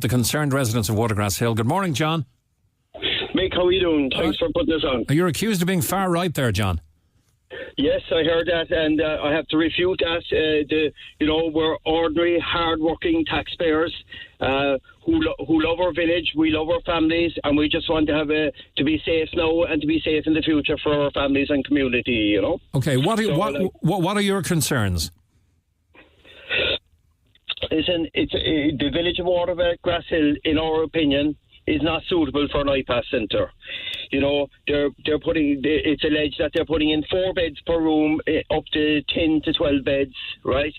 the concerned residents of Watergrasshill. Good morning, John. Mick, how are you doing? Thanks for putting this on. You're accused of being far right there, John. Yes, I heard that, and I have to refute that. We're ordinary, hard-working taxpayers who love our village. We love our families, and we just want to be safe now and to be safe in the future for our families and community. You know. Okay, what are your concerns? Listen, the village of Watergrasshill, in our opinion, is not suitable for an IPAS centre. You know, it's alleged that they're putting in 4 beds per room, up to 10 to 12 beds, right?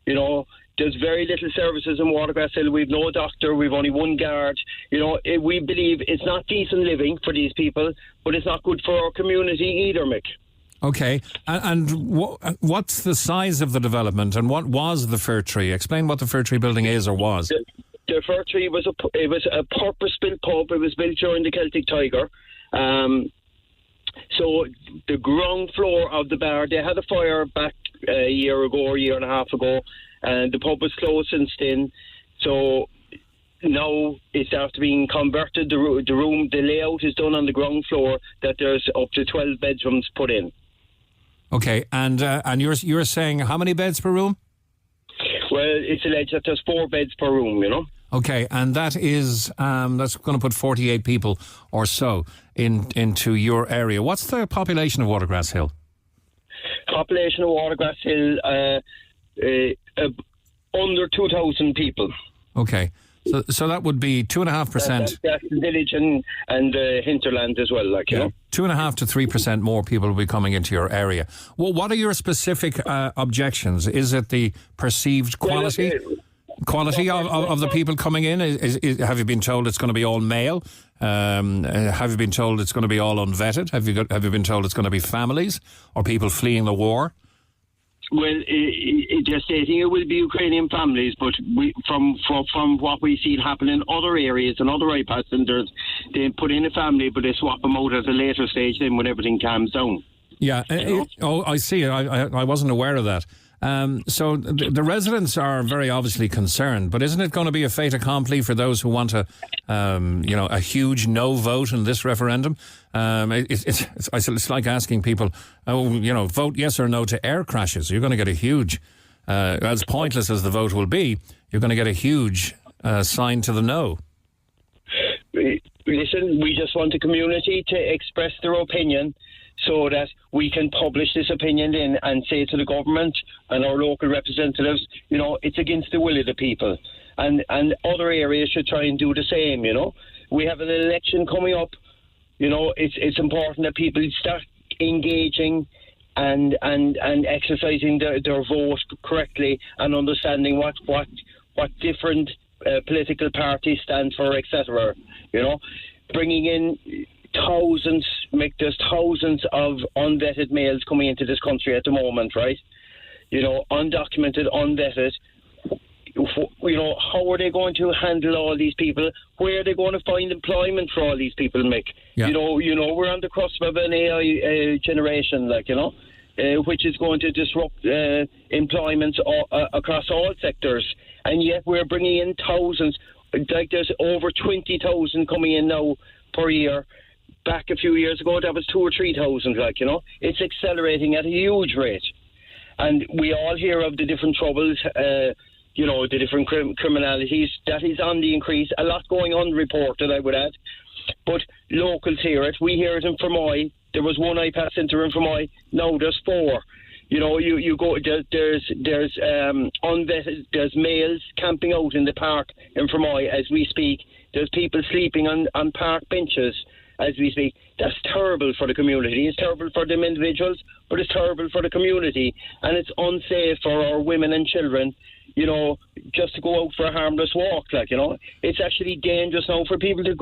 You know, there's very little services in Watergrasshill. We've no doctor, we've only one guard. You know, we believe it's not decent living for these people, but it's not good for our community either, Mick. Okay, and what's the size of the development, and what was the Fir Tree? Explain what the Fir Tree building is or was. The Fir Tree was a purpose-built pub. It was built during the Celtic Tiger. So the ground floor of the bar, they had a fire back a year and a half ago, and the pub was closed since then. So now it's after being converted. The layout is done on the ground floor, that there's up to 12 bedrooms put in. Okay, and you're saying how many beds per room? Well, it's alleged that there's 4 beds per room, you know. Okay, and that is that's going to put 48 people or so into your area. What's the population of Watergrasshill? Population of Watergrasshill, under 2,000 people. Okay, so that would be 2.5%. That's the village and hinterland as well, like, you know. 2.5% to 3% more people will be coming into your area. Well, what are your specific objections? Is it the perceived quality? Quality of the people coming in? Have you been told it's going to be all male? Have you been told it's going to be all unvetted? Have you been told it's going to be families or people fleeing the war? Well, they're stating it will be Ukrainian families, but from what we've seen happen in other areas and other IPAS centres, they put in a family, but they swap them out at a later stage then when everything calms down. Yeah. I see. I wasn't aware of that. So the residents are very obviously concerned, but isn't it going to be a fait accompli for those who want a huge no vote in this referendum? It's like asking people, vote yes or no to air crashes. You're going to get a huge, as pointless as the vote will be, you're going to get a huge sign to the no. Listen, we just want the community to express their opinion, so that we can publish this opinion in and say to the government and our local representatives, you know, it's against the will of the people. And other areas should try and do the same, you know. We have an election coming up. You know, it's important that people start engaging and exercising their vote correctly and understanding what different political parties stand for, etc. You know, bringing in there's thousands of unvetted males coming into this country at the moment, right? You know, undocumented, unvetted. You know, how are they going to handle all these people? Where are they going to find employment for all these people, Mick? Yeah. You know, we're on the cusp of an AI generation, like, you know, which is going to disrupt employment across all sectors. And yet we're bringing in thousands. Like, there's over 20,000 coming in now per year. Back a few years ago, that was 2,000 or 3,000, like, you know. It's accelerating at a huge rate. And we all hear of the different troubles, the different criminalities. That is on the increase. A lot going unreported, I would add. But locals hear it. We hear it in Fermoy. There was one IPAS centre in Fermoy. Now there's 4. You know, you go, there's unvetted, there's males camping out in the park in Fermoy as we speak. There's people sleeping on park benches as we speak. That's terrible for the community. It's terrible for them individuals, but it's terrible for the community. And it's unsafe for our women and children, you know, just to go out for a harmless walk, like, you know. It's actually dangerous now for people to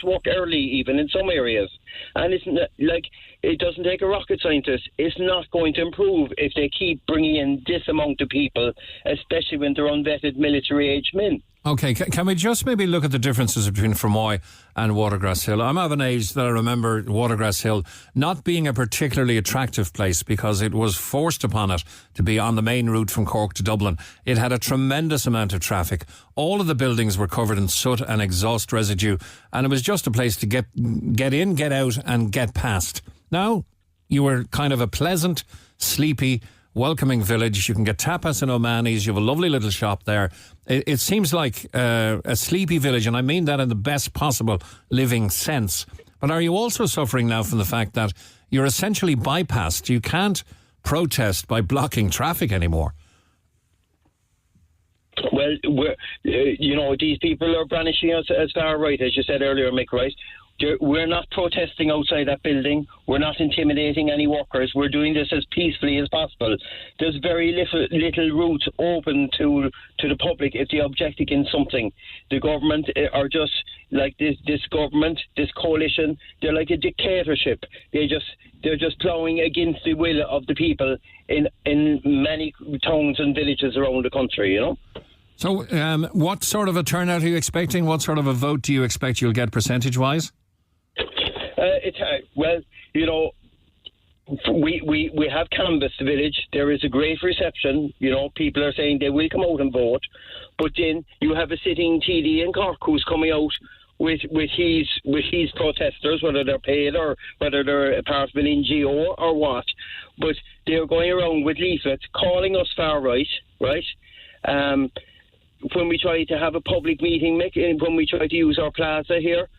walk early, even in some areas. And it's like, it doesn't take a rocket scientist. It's not going to improve if they keep bringing in this amount of people, especially when they're unvetted military-aged men. Okay, can we just maybe look at the differences between Fermoy and Watergrasshill? I'm of an age that I remember Watergrasshill not being a particularly attractive place because it was forced upon it to be on the main route from Cork to Dublin. It had a tremendous amount of traffic. All of the buildings were covered in soot and exhaust residue, and it was just a place to get in, get out, and get past. Now, you were kind of a pleasant, sleepy, welcoming village. You can get tapas and Omani's. You have a lovely little shop there. It seems like a sleepy village, and I mean that in the best possible living sense. But are you also suffering now from the fact that you're essentially bypassed? You can't protest by blocking traffic anymore. Well, these people are brandishing us as far right, as you said earlier, Mick, right? We're not protesting outside that building. We're not intimidating any workers. We're doing this as peacefully as possible. There's very little route open to the public if they object against something. The government are just like this government, this coalition. They're like a dictatorship. They're just plowing against the will of the people in many towns and villages around the country. You know. So, what sort of a turnout are you expecting? What sort of a vote do you expect you'll get percentage-wise? We have canvassed the village. There is a great reception. People are saying they will come out and vote. But then you have a sitting TD in Cork who's coming out with his protesters, whether they're paid or whether they're a part of an NGO or what. But they're going around with leaflets calling us far right, right? When we try to have a public meeting, Mick, and when we try to use our plaza here,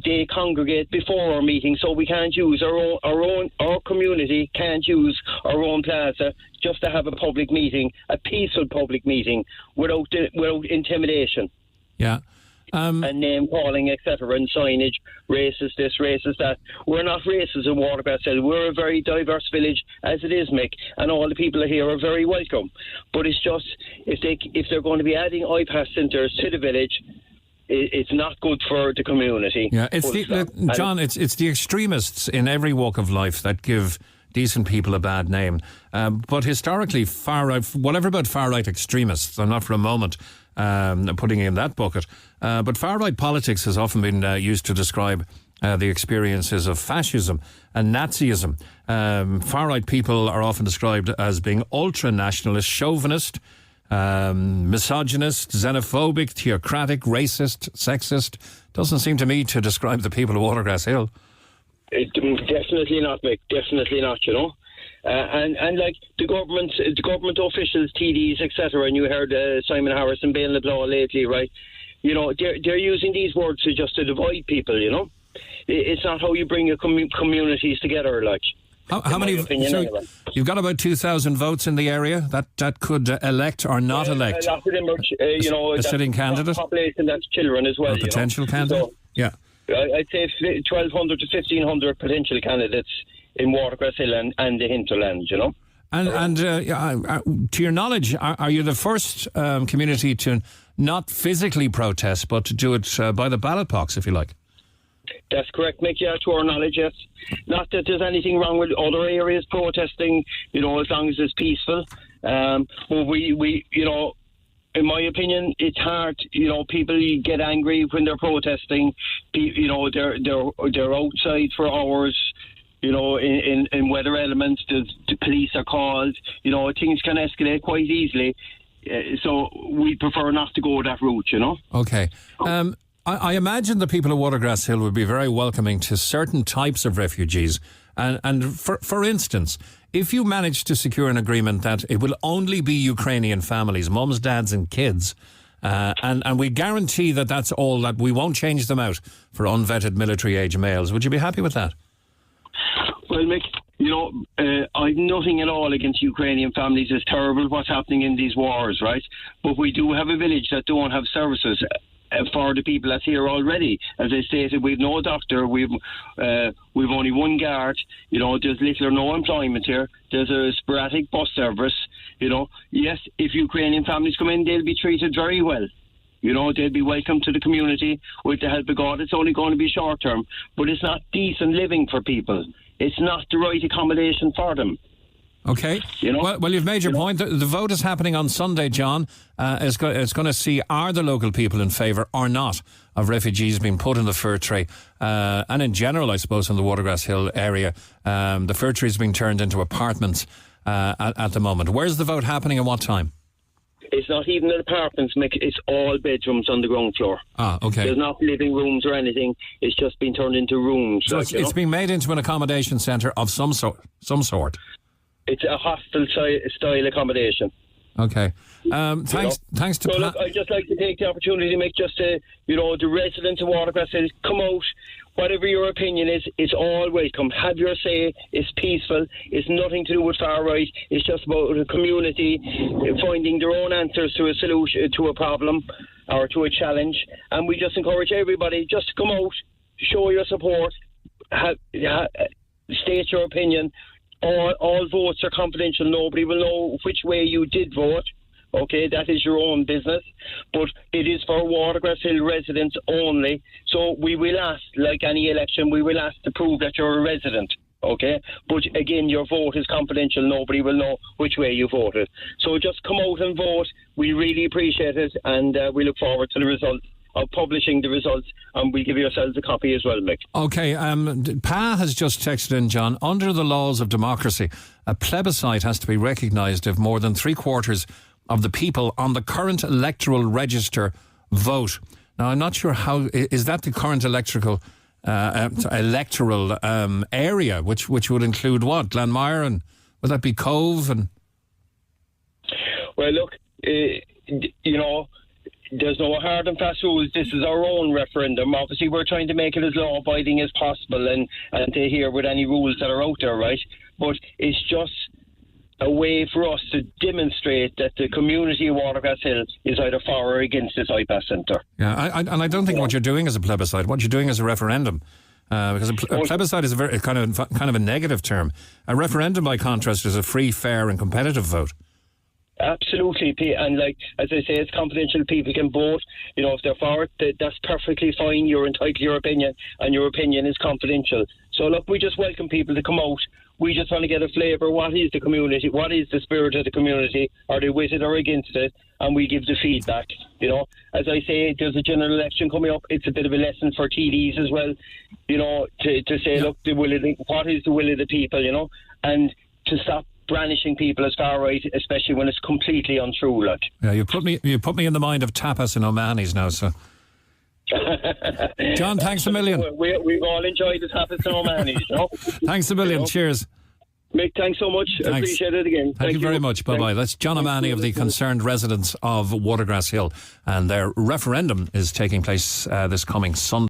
they congregate before our meeting, so we can't use our community can't use our own plaza just to have a public meeting, a peaceful public meeting, without intimidation. Yeah. And name calling, etc., and signage, racist this, racist that. We're not racist in Watergrasshill. We're a very diverse village as it is, Mick, and all the people here are very welcome. But it's just if they're going to be adding IPAS centres to the village, it's not good for the community. Yeah, it's John. It's the extremists in every walk of life that give decent people a bad name. But historically, far-right, whatever about far-right extremists, I'm not for a moment putting in that bucket. But far-right politics has often been used to describe the experiences of fascism and Nazism. Far-right people are often described as being ultra-nationalist, chauvinist, misogynist, xenophobic, theocratic, racist, sexist. Doesn't seem to me to describe the people of Watergrasshill. Definitely not, Mick. Definitely not, and like the government officials, TDs, etc., and you heard Simon Harris and Bain LeBlanc lately, right? They're using these words to divide people, It's not how you bring your communities together, like. How many? Anyway. You've got about 2,000 votes in the area that could elect or not elect. A lot of them are, a sitting candidate. Population, that's children as well. Or potential candidate. So, yeah. I'd say 1,200 to 1,500 potential candidates in Watergrasshill and the hinterland. And to your knowledge, are you the first community to not physically protest, but to do it by the ballot box, if you like? That's correct, Mick. Yeah, to our knowledge, yes. Not that there's anything wrong with other areas protesting, as long as it's peaceful. But we in my opinion, it's hard. People get angry when they're protesting. They're outside for hours. In weather elements, the police are called. Things can escalate quite easily. So we prefer not to go that route. Okay. I imagine the people of Watergrasshill would be very welcoming to certain types of refugees. And for instance, if you manage to secure an agreement that it will only be Ukrainian families, mums, dads and kids, and we guarantee that that's all, that we won't change them out for unvetted military-age males, would you be happy with that? Well, Mick, I've nothing at all against Ukrainian families. It's terrible what's happening in these wars, right? But we do have a village that don't have services for the people that's here already. As I stated, we've no doctor, we've only one guard. There's little or no employment here. There's a sporadic bus service. Yes, if Ukrainian families come in, they'll be treated very well. They'll be welcome to the community with the help of God. It's only going to be short term, but it's not decent living for people. It's not the right accommodation for them. Okay. Well, you've made your point. The vote is happening on Sunday, John. It's going to see are the local people in favour or not of refugees being put in the fir tree. And in general, I suppose, in the Watergrasshill area, the fir tree is being turned into apartments at the moment. Where's the vote happening and what time? It's not even an apartments, Mick. It's all bedrooms on the ground floor. Ah, okay. There's not living rooms or anything. It's just been turned into rooms. So it's being made into an accommodation centre of some sort. It's a hostel style accommodation. Okay. Thanks to So look, I'd just like to take the opportunity, Mick, just to, the residents of Watergrasshill, come out. Whatever your opinion is, it's all welcome. Have your say. It's peaceful. It's nothing to do with far right. It's just about the community finding their own answers to a solution, to a problem or to a challenge. And we just encourage everybody just to come out, show your support, state your opinion. All votes are confidential. Nobody will know which way you did vote. Okay, that is your own business. But it is for Watergrasshill residents only. So we will ask, like any election, we will ask to prove that you're a resident. Okay? But again, your vote is confidential. Nobody will know which way you voted. So just come out and vote. We really appreciate it. And we look forward to the results of publishing the results, and we'll give yourselves a copy as well, Mick. Okay, Pa has just texted in, John, under the laws of democracy, a plebiscite has to be recognised if more than 3/4 of the people on the current electoral register vote. Now, I'm not sure how, is that the current electoral area, which would include what? Glanmire, and would that be Cove? And well, look, there's no hard and fast rules. This is our own referendum. Obviously, we're trying to make it as law-abiding as possible and to adhere with any rules that are out there, right? But it's just a way for us to demonstrate that the community of Watergrasshill is either for or against this IPAS centre. Yeah, I don't think what you're doing is a plebiscite. What you're doing is a referendum. Because a plebiscite is a very kind of a negative term. A referendum, by contrast, is a free, fair, and competitive vote. Absolutely, and as I say, it's confidential. People can vote. If they're for it, that's perfectly fine. You're entitled to your opinion, and your opinion is confidential. So look, we just welcome people to come out. We just want to get a flavour. What is the community? What is the spirit of the community? Are they with it or against it? And we give the feedback. As I say, there's a general election coming up. It's a bit of a lesson for TDs as well. To say, look, what is the will of the people? And to stop brandishing people as far right, especially when it's completely untrue. Yeah, you put me in the mind of tapas and O'Mahony's now. So, John, thanks a million. We've all enjoyed the tapas and O'Mahony's. Thanks a million. Cheers. Mick, thanks so much. Thanks. I appreciate it again. Thank you very much. Bye-bye. That's John O'Mahony of the concerned residents of Watergrasshill, and their referendum is taking place this coming Sunday.